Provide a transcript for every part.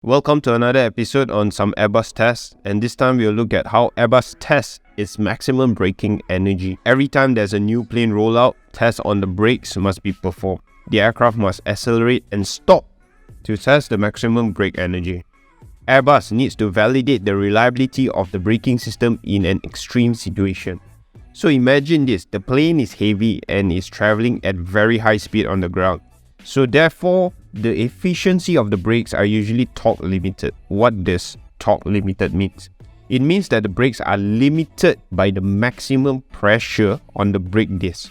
Welcome to another episode on some Airbus tests, and this time we'll look at how Airbus tests its maximum braking energy. Every time there's a new plane rollout, tests on the brakes must be performed. The aircraft must accelerate and stop to test the maximum brake energy. Airbus needs to validate the reliability of the braking system in an extreme situation. So imagine this, the plane is heavy and is traveling at very high speed on the ground. So therefore, the efficiency of the brakes are usually torque limited. What does torque limited means? It means that the brakes are limited by the maximum pressure on the brake disc.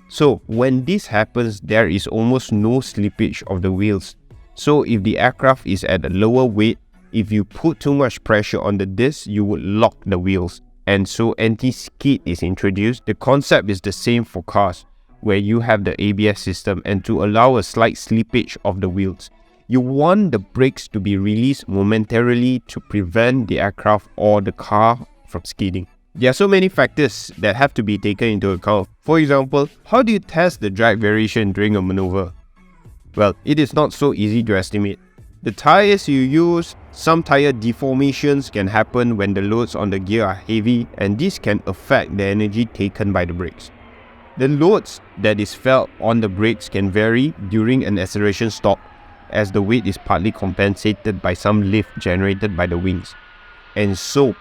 So when this happens, there is almost no slippage of the wheels. So if the aircraft is at a lower weight, if you put too much pressure on the disc, you would lock the wheels. And so anti-skid is introduced. The concept is the same for cars, where you have the ABS system, and to allow a slight slippage of the wheels. You want the brakes to be released momentarily to prevent the aircraft or the car from skidding. There are so many factors that have to be taken into account. For example, how do you test the drag variation during a maneuver? Well, it is not so easy to estimate. The tires you use, some tire deformations can happen when the loads on the gear are heavy, and this can affect the energy taken by the brakes. The loads that is felt on the brakes can vary during an acceleration stop, as the weight is partly compensated by some lift generated by the wings. And so,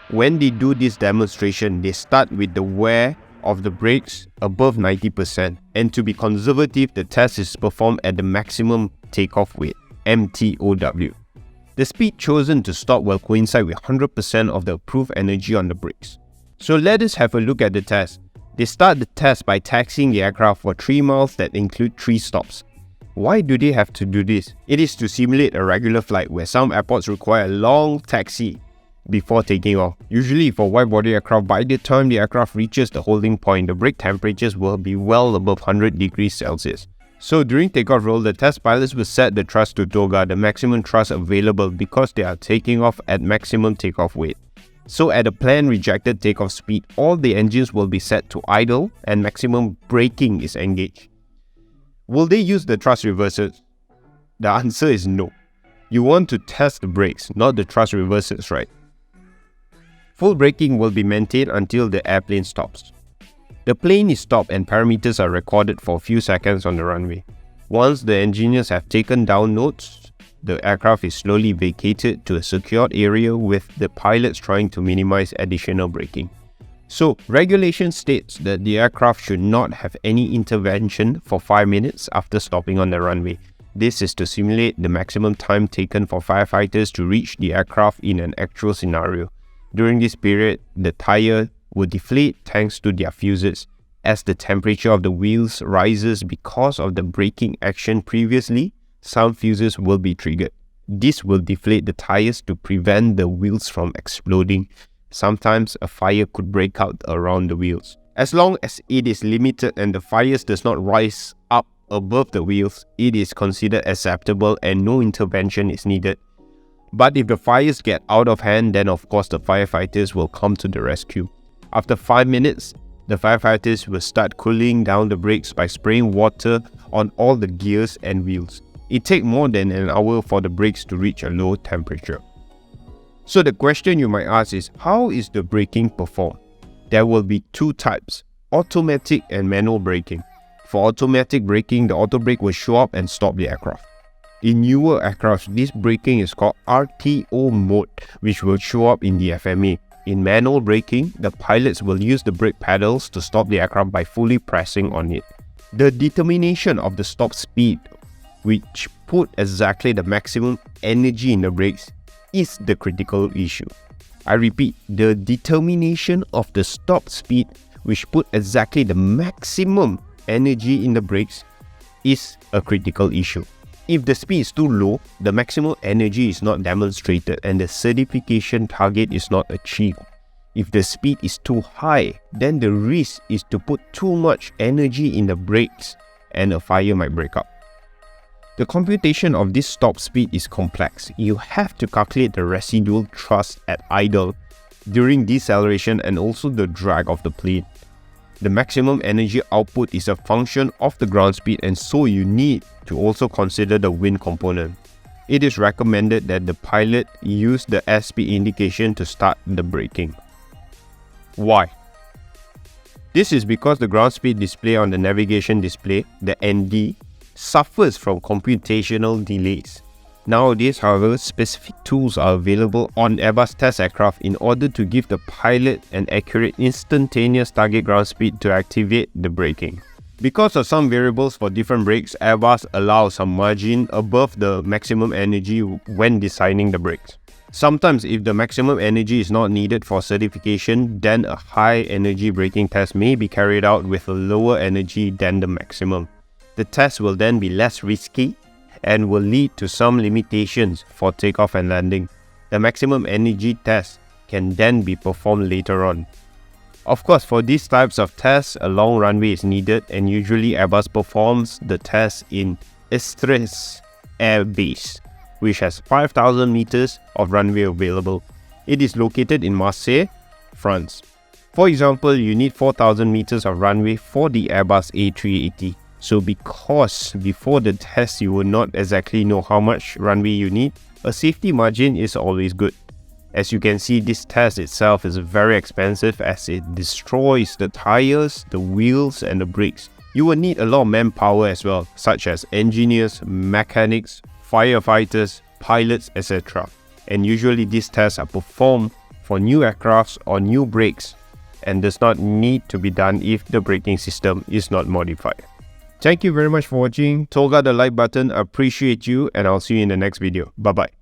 when they do this demonstration, they start with the wear of the brakes above 90%. And to be conservative, the test is performed at the maximum takeoff weight, MTOW. The speed chosen to stop will coincide with 100% of the approved energy on the brakes. So let us have a look at the test. They start the test by taxiing the aircraft for 3 miles that include 3 stops. Why do they have to do this? It is to simulate a regular flight where some airports require a long taxi before taking off. Usually for wide-body aircraft, by the time the aircraft reaches the holding point, the brake temperatures will be well above 100 degrees Celsius. So during takeoff roll, the test pilots will set the thrust to toga, the maximum thrust available, because they are taking off at maximum takeoff weight. So at a planned rejected takeoff speed, all the engines will be set to idle and maximum braking is engaged. Will they use the thrust reversers? The answer is no. You want to test the brakes, not the thrust reversers, right? Full braking will be maintained until the airplane stops. The plane is stopped and parameters are recorded for a few seconds on the runway. Once the engineers have taken down notes, the aircraft is slowly vacated to a secured area with the pilots trying to minimize additional braking. So, regulation states that the aircraft should not have any intervention for 5 minutes after stopping on the runway. This is to simulate the maximum time taken for firefighters to reach the aircraft in an actual scenario. During this period, the tire will deflate thanks to their fuses. As the temperature of the wheels rises because of the braking action previously, some fuses will be triggered. This will deflate the tires to prevent the wheels from exploding. Sometimes a fire could break out around the wheels. As long as it is limited and the fires does not rise up above the wheels, it is considered acceptable and no intervention is needed. But if the fires get out of hand, then of course the firefighters will come to the rescue. After 5 minutes, the firefighters will start cooling down the brakes by spraying water on all the gears and wheels. It takes more than an hour for the brakes to reach a low temperature. So the question you might ask is, how is the braking performed? There will be 2 types, automatic and manual braking. For automatic braking, the auto brake will show up and stop the aircraft. In newer aircraft, this braking is called RTO mode, which will show up in the FMA. In manual braking, the pilots will use the brake pedals to stop the aircraft by fully pressing on it. The determination of the stop speed, which put exactly the maximum energy in the brakes, is the critical issue. I repeat, the determination of the stop speed, which put exactly the maximum energy in the brakes, is a critical issue. If the speed is too low, the maximum energy is not demonstrated and the certification target is not achieved. If the speed is too high, then the risk is to put too much energy in the brakes and a fire might break out. The computation of this stop speed is complex. You have to calculate the residual thrust at idle during deceleration and also the drag of the plane. The maximum energy output is a function of the ground speed, and so you need to also consider the wind component. it is recommended that the pilot use the SP indication to start the braking. Why? This is because the ground speed display on the navigation display, the ND, suffers from computational delays. Nowadays, however, specific tools are available on Airbus test aircraft in order to give the pilot an accurate instantaneous target ground speed to activate the braking. Because of some variables for different brakes, Airbus allows some margin above the maximum energy when designing the brakes. Sometimes if the maximum energy is not needed for certification, then a high energy braking test may be carried out with a lower energy than the maximum. The test will then be less risky and will lead to some limitations for takeoff and landing. The maximum energy test can then be performed later on. Of course, for these types of tests, a long runway is needed, and usually Airbus performs the test in Istres Air Base, which has 5,000 meters of runway available. It is located in Marseille, France. For example, you need 4,000 meters of runway for the Airbus A380. So because before the test you will not exactly know how much runway you need, a safety margin is always good. As you can see, this test itself is very expensive as it destroys the tires, the wheels and the brakes. You will need a lot of manpower as well, such as engineers, mechanics, firefighters, pilots, etc. And usually these tests are performed for new aircrafts or new brakes and does not need to be done if the braking system is not modified. Thank you very much for watching. Tolga the like button, appreciate you, and I'll see you in the next video. Bye bye.